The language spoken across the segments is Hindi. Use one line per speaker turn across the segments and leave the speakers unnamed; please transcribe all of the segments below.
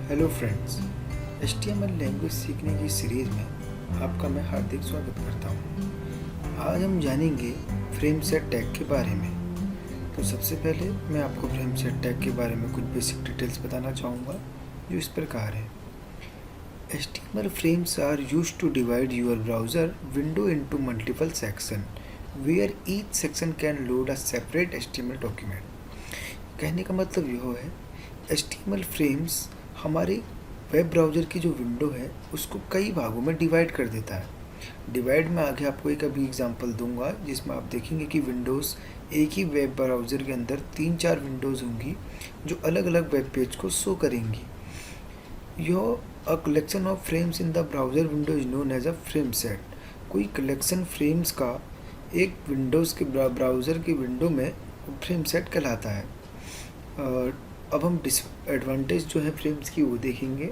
हेलो फ्रेंड्स, HTML लैंग्वेज सीखने की सीरीज़ में आपका मैं हार्दिक स्वागत करता हूँ। आज हम जानेंगे फ्रेम सेट टैग के बारे में। तो सबसे पहले मैं आपको फ्रेम सेट टैग के बारे में कुछ बेसिक डिटेल्स बताना चाहूँगा जो इस प्रकार है। HTML frames are used to divide your browser window into multiple sections where each section can load a separate HTML document। कहने का मतलब यह है HTML frames हमारे वेब ब्राउज़र की जो विंडो है उसको कई भागों में डिवाइड कर देता है। डिवाइड में आगे आपको एक अभी एग्जांपल दूंगा जिसमें आप देखेंगे कि विंडोज़ एक ही वेब ब्राउज़र के अंदर 3-4 विंडोज़ होंगी जो अलग अलग वेब पेज को शो करेंगी। A collection of frames in the browser window is known as a frame set. कोई कलेक्शन फ्रेम्स का एक विंडोज़ के ब्राउज़र की विंडो में फ्रेम सेट कहलाता है। अब हम डिसएडवांटेज जो है फ्रेम्स की वो देखेंगे।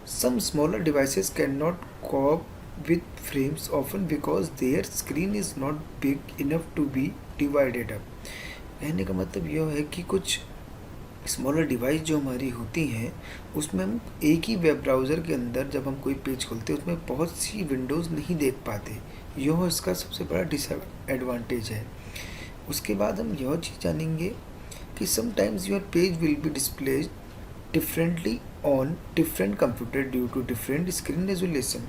Some smaller devices can not cope with frames often because their screen is not big enough to be divided up. कहने का मतलब यह है कि कुछ स्मॉलर डिवाइस जो हमारी होती हैं उसमें हम एक ही वेब ब्राउज़र के अंदर जब हम कोई पेज खोलते हैं उसमें बहुत सी विंडोज़ नहीं देख पाते। यह इसका सबसे बड़ा डिसएडवांटेज है। उसके बाद हम यह चीज़ जानेंगे कि sometimes your page will be displayed differently on different computer due to different screen resolution.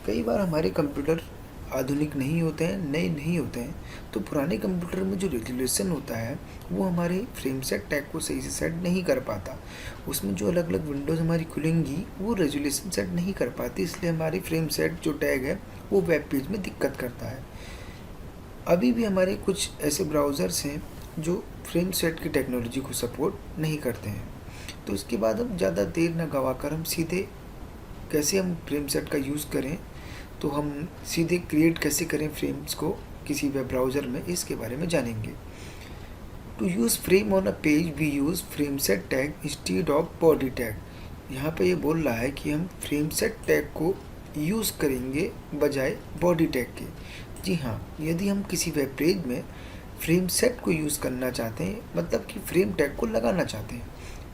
कई बार हमारे कंप्यूटर आधुनिक नहीं होते हैं, नए नहीं होते हैं, तो पुराने कंप्यूटर में जो रेजोल्यूशन होता है वो हमारे फ्रेम सेट टैग को सही से सेट नहीं कर पाता। उसमें जो अलग अलग विंडोज़ हमारी खुलेंगी वो रेजोल्यूशन सेट नहीं कर पाती, इसलिए हमारी फ्रेम सेट जो टैग है वो वेब पेज में दिक्कत करता है। अभी भी हमारे कुछ ऐसे ब्राउज़र्स हैं जो फ्रेम सेट की टेक्नोलॉजी को सपोर्ट नहीं करते हैं। तो इसके बाद हम ज़्यादा देर न गवाकर हम सीधे कैसे हम फ्रेम सेट का यूज़ करें, तो हम सीधे क्रिएट कैसे करें फ्रेम्स को किसी वेब ब्राउज़र में, इसके बारे में जानेंगे। To use frame on a page we use frame set tag instead of body tag. यहाँ पे ये बोल रहा है कि हम फ्रेम सेट टैग को यूज़ करेंगे बजाय बॉडी टैग के। जी हाँ, यदि हम किसी वेब पेज में फ्रेम सेट को यूज़ करना चाहते हैं, मतलब कि फ्रेम टैग को लगाना चाहते हैं,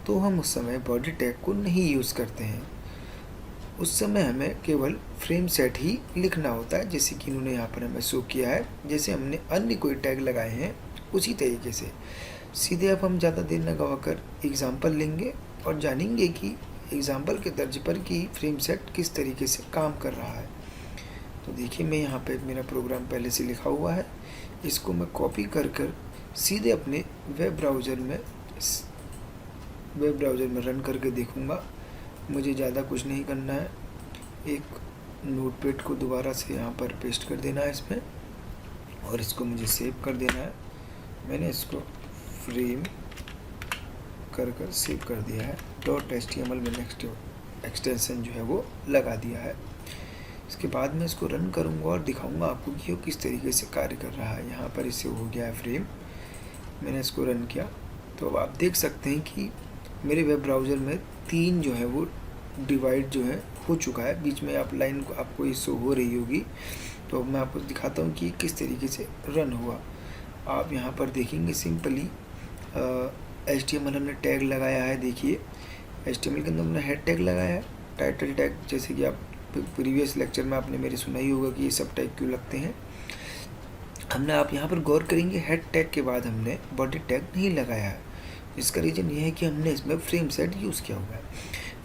तो हम उस समय बॉडी टैग को नहीं यूज़ करते हैं। उस समय हमें केवल फ्रेम सेट ही लिखना होता है, जैसे कि इन्होंने यहाँ पर हमें शो किया है। जैसे हमने अन्य कोई टैग लगाए हैं उसी तरीके से सीधे अब हम ज़्यादा देर न गवाकर एग्ज़ाम्पल लेंगे और जानेंगे कि एग्ज़ाम्पल के तर्ज पर कि फ्रेम सेट किस तरीके से काम कर रहा है। तो देखिए, मैं यहाँ पे मेरा प्रोग्राम पहले से लिखा हुआ है, इसको मैं कॉपी कर सीधे अपने वेब ब्राउज़र में रन करके देखूँगा। मुझे ज़्यादा कुछ नहीं करना है, एक नोटपैड को दोबारा से यहाँ पर पेस्ट कर देना है इसमें और इसको मुझे सेव कर देना है। मैंने इसको फ्रेम कर सेव कर दिया है। .html में नेक्स्ट एक्सटेंशन जो है वो लगा दिया है। इसके बाद मैं इसको रन करूँगा और दिखाऊँगा आपको कि वो किस तरीके से कार्य कर रहा है। यहाँ पर इससे हो गया है फ्रेम, मैंने इसको रन किया तो अब आप देख सकते हैं कि मेरे वेब ब्राउज़र में 3 जो है वो डिवाइड जो है हो चुका है। बीच में आप लाइन को आपको ये शो हो रही होगी, तो मैं आपको दिखाता हूँ कि किस तरीके से रन हुआ। आप यहाँ पर देखेंगे सिंपली HTML हमने टैग लगाया है। देखिए, HTML के अंदर हमने हेड टैग लगाया है, टाइटल टैग, जैसे कि आप प्रीवियस लेक्चर में आपने मेरे सुना ही होगा कि ये सब टैग क्यों लगते हैं। हमने आप यहाँ पर गौर करेंगे हेड टैग के बाद हमने बॉडी टैग नहीं लगाया है। इसका रीज़न ये है कि हमने इसमें फ्रेम सेट यूज़ किया हुआ है।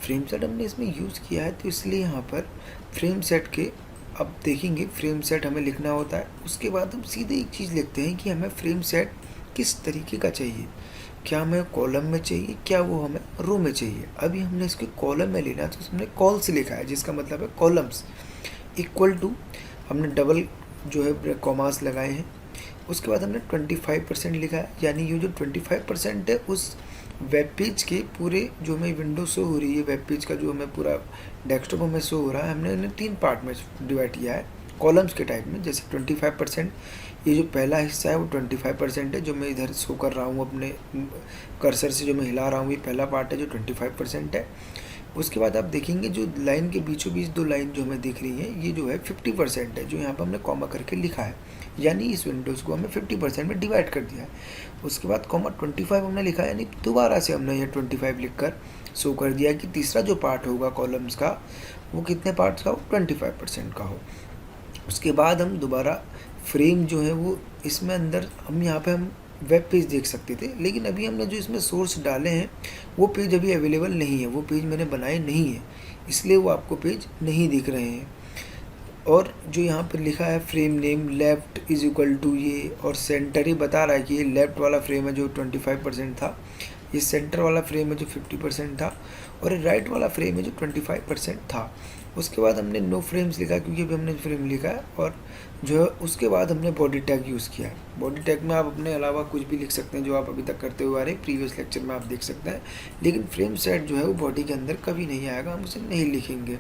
फ्रेम सेट हमने इसमें यूज़ किया है तो इसलिए यहाँ पर फ्रेम सेट के अब देखेंगे फ्रेम सेट हमें लिखना होता है। उसके बाद हम सीधे एक चीज़ लिखते हैं कि हमें फ्रेम सेट किस तरीके का चाहिए, क्या हमें कॉलम में चाहिए, क्या वो हमें रो में चाहिए। अभी हमने इसके कॉलम में लेना तो हमने कॉल से लिखा है, जिसका मतलब है कॉलम्स इक्वल टू, हमने डबल जो है कॉमास लगाए हैं। उसके बाद हमने 25% लिखा है, यानी ये जो 25% है उस वेब पेज के पूरे जो हमें विंडो शो हो रही है, वेब पेज का जो हमें पूरा डेस्कटॉप हमें शो हो रहा है, हमने इन्हें 3 पार्ट में डिवाइड किया है कॉलम्स के टाइप में। जैसे 25%, ये जो पहला हिस्सा है वो 25% है, जो मैं इधर शो कर रहा हूँ अपने कर्सर से, जो मैं हिला रहा हूँ, ये पहला पार्ट है जो 25% है। उसके बाद आप देखेंगे जो लाइन के बीचों बीच दो लाइन जो हमें दिख रही हैं, ये जो है 50% है, जो यहाँ पर हमने कॉमा करके लिखा है, यानी इस विंडोज़ को हमें 50% में डिवाइड कर दिया है। उसके बाद कॉमा 25 हमने लिखा है, यानी दोबारा से हमने ये 25 लिख कर शो कर दिया कि तीसरा जो पार्ट होगा कॉलम्स का वो कितने पार्ट्स का हो, 25% का हो। उसके बाद हम दोबारा फ्रेम जो है वो इसमें अंदर हम यहाँ पे हम वेब पेज देख सकते थे, लेकिन अभी हमने जो इसमें सोर्स डाले हैं वो पेज अभी अवेलेबल नहीं है, वो पेज मैंने बनाए नहीं है, इसलिए वो आपको पेज नहीं दिख रहे हैं। और जो यहाँ पर लिखा है frame name left is equal to ये, और सेंटर ही बता रहा है कि ये लेफ़्ट वाला फ्रेम है जो 25% था, ये सेंटर वाला फ्रेम है जो 50% था, और ये राइट वाला फ्रेम है जो 25% था। उसके बाद हमने नो फ्रेम्स लिखा क्योंकि अभी हमने फ्रेम लिखा है, और जो है उसके बाद हमने बॉडी टैग यूज़ किया है। बॉडी टैग में आप अपने अलावा कुछ भी लिख सकते हैं जो आप अभी तक करते हुए आ रहे हैं, प्रीवियस लेक्चर में आप देख सकते हैं, लेकिन फ्रेम सेट जो है वो बॉडी के अंदर कभी नहीं आएगा, हम उसे नहीं लिखेंगे।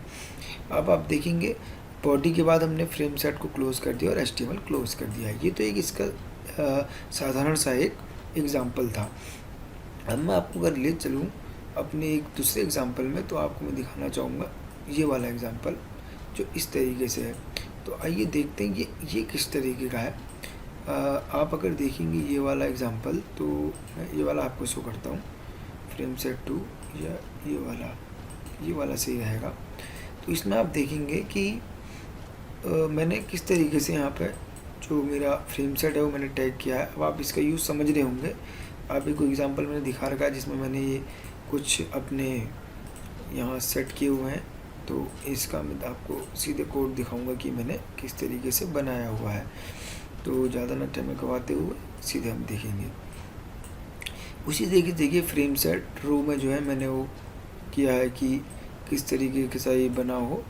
अब आप देखेंगे बॉडी के बाद हमने फ्रेम सेट को क्लोज़ कर दिया और HTML क्लोज़ कर दिया है। ये तो एक इसका साधारण सा एक एग्ज़ाम्पल था। अब मैं आपको अगर ले चलूँ अपने एक दूसरे एग्ज़ाम्पल में, तो आपको मैं दिखाना चाहूँगा ये वाला एग्ज़ाम्पल जो इस तरीके से है। तो आइए देखते हैं ये किस तरीके का है। आप अगर देखेंगे ये वाला एग्ज़ाम्पल, तो मैं ये वाला आपको शो करता हूँ, फ्रेम सेट 2 या ये वाला सही रहेगा। तो इसमें आप देखेंगे कि मैंने किस तरीके से यहाँ पे जो मेरा फ्रेम सेट है वो मैंने टैग किया है। अब आप इसका यूज़ समझ रहे होंगे। आप एक एग्ज़ाम्पल मैंने दिखा रखा है जिसमें मैंने ये कुछ अपने यहाँ सेट किए हुए हैं, तो इसका मैं आपको सीधे कोड दिखाऊंगा कि मैंने किस तरीके से बनाया हुआ है। तो ज़्यादा ना टाइम गवाते हुए सीधे हम देखेंगे। उसी तरीके से देखिए फ्रेम सेट रो में जो है मैंने वो किया है कि किस तरीके से ये बना हो,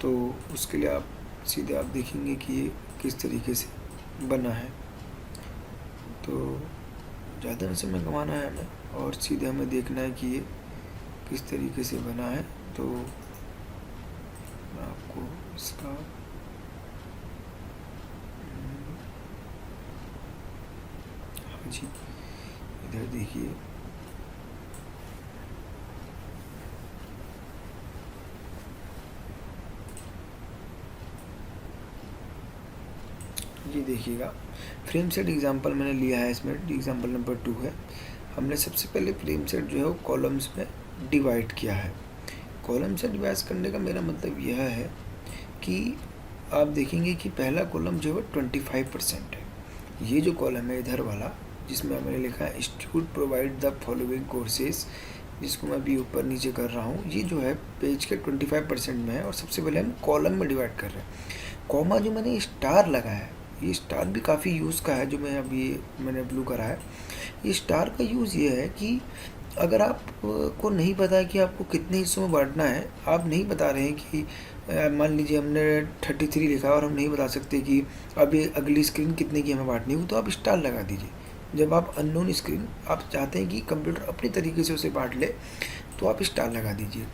तो उसके लिए आप सीधे आप देखेंगे कि ये किस तरीके से बना है। तो ज़्यादा समय गंवाना है हमें, और सीधे हमें देखना है कि ये किस तरीके से बना है। तो मैं आपको इसका हाँ जी, इधर देखिए ये देखिएगा फ्रेम सेट एग्जांपल मैंने लिया है, इसमें एग्जांपल नंबर 2 है। हमने सबसे पहले फ्रेम सेट जो है वो कॉलम्स में डिवाइड किया है। कॉलम से डिवाइड करने का मेरा मतलब यह है कि आप देखेंगे कि पहला कॉलम जो है 25% है। ये जो कॉलम है इधर वाला, जिसमें मैंने लिखा है institute provide the following courses, जिसको मैं अभी ऊपर नीचे कर रहा हूँ, ये जो है पेज के 25% में है, और सबसे पहले हम कॉलम में डिवाइड कर रहे हैं। कॉमा जो मैंने स्टार लगाया है, ये स्टार भी काफ़ी यूज़ का है, जो मैं अभी मैंने ब्लू करा है। ये स्टार का यूज़ ये है कि अगर आपको नहीं पता है कि आपको कितने हिस्सों में बांटना है, आप नहीं बता रहे हैं कि मान लीजिए हमने 33 लिखा और हम नहीं बता सकते कि अब ये अगली स्क्रीन कितने की हमें बांटनी हो, तो आप स्टार लगा दीजिए। जब आप अननोन स्क्रीन आप चाहते हैं कि कंप्यूटर अपनी तरीके से उसे बांट ले, तो आप स्टार लगा दीजिए।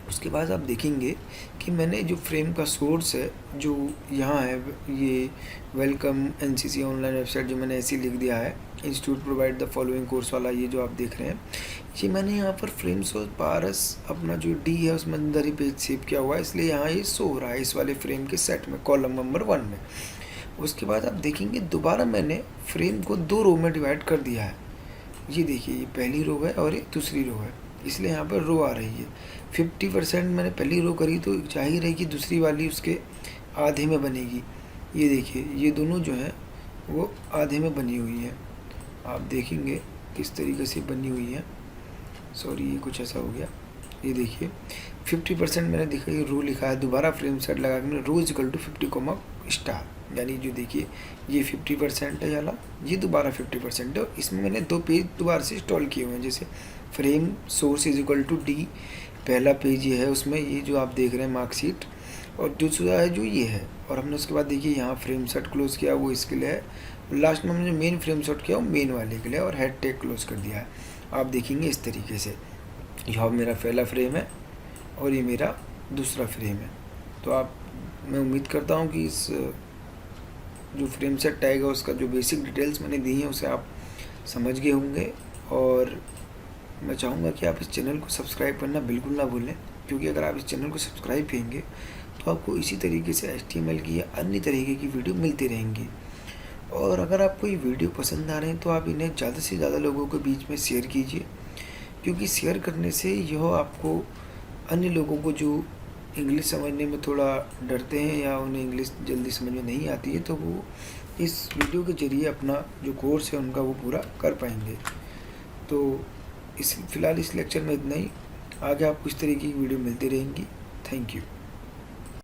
उसके बाद आप देखेंगे कि मैंने जो फ्रेम का सोर्स है जो यहाँ है, ये वेलकम NCC ऑनलाइन वेबसाइट, जो मैंने ऐसे लिख दिया है institute provide the following course वाला, ये जो आप देख रहे हैं, ये मैंने यहाँ पर फ्रेम सोर्स पारस अपना जो D है उसमें अंदर ही पेज सेव किया हुआ है, इसलिए यहाँ ये शो हो रहा है इस वाले फ्रेम के सेट में, कॉलम नंबर 1 में। उसके बाद आप देखेंगे दोबारा मैंने फ्रेम को 2 रो में डिवाइड कर दिया है। ये देखिए, ये पहली रो है और ये दूसरी रो है, इसलिए यहाँ पर रो आ रही है। 50% मैंने पहली रो करी, तो जाहिर है कि दूसरी वाली उसके आधे में बनेगी। ये देखिए, ये दोनों जो हैं वो आधे में बनी हुई हैं। आप देखेंगे किस तरीके से बनी हुई है। सॉरी, ये कुछ ऐसा हो गया। ये देखिए 50% मैंने देखा, ये रो लिखा है, दोबारा फ्रेम सेट लगा के रो इक्वल टू 50 स्टार, यानी जो देखिए ये 50% है वाला, ये दोबारा 50% है। इसमें मैंने 2 पेज दोबारा से इंस्टॉल किए हुए हैं, जैसे frame source is equal to D, पहला पेज ये है, उसमें ये जो आप देख रहे हैं मार्कशीट, और दूसरा है जो ये है। और हमने उसके बाद देखिए यहाँ फ्रेम सेट क्लोज किया, वो इसके लिए है। लास्ट में हमने जो मेन फ्रेम सेट किया वो मेन वाले के लिए, और हेड टैग क्लोज कर दिया है। आप देखेंगे इस तरीके से, यहाँ मेरा पहला फ्रेम है और ये मेरा दूसरा फ्रेम है। तो मैं उम्मीद करता हूँ कि इस जो फ्रेम सेट टैग है उसका जो बेसिक डिटेल्स मैंने दी हैं उसे आप समझ गए होंगे, और मैं चाहूँगा कि आप इस चैनल को सब्सक्राइब करना बिल्कुल ना भूलें, क्योंकि अगर आप इस चैनल को सब्सक्राइब करेंगे तो आपको इसी तरीके से HTML की या अन्य तरीके की वीडियो मिलती रहेंगी। और अगर आपको ये वीडियो पसंद आ रहे हैं तो आप इन्हें ज़्यादा से ज़्यादा लोगों के बीच में शेयर कीजिए, क्योंकि शेयर करने से यह आपको अन्य लोगों को जो इंग्लिश समझने में थोड़ा डरते हैं या उन्हें इंग्लिश जल्दी समझ में नहीं आती है, तो वो इस वीडियो के ज़रिए अपना जो कोर्स है उनका वो पूरा कर पाएंगे। तो फ़िलहाल इस लेक्चर में इतना ही। आगे आपको इस तरीके की वीडियो मिलती रहेंगी। Thank you.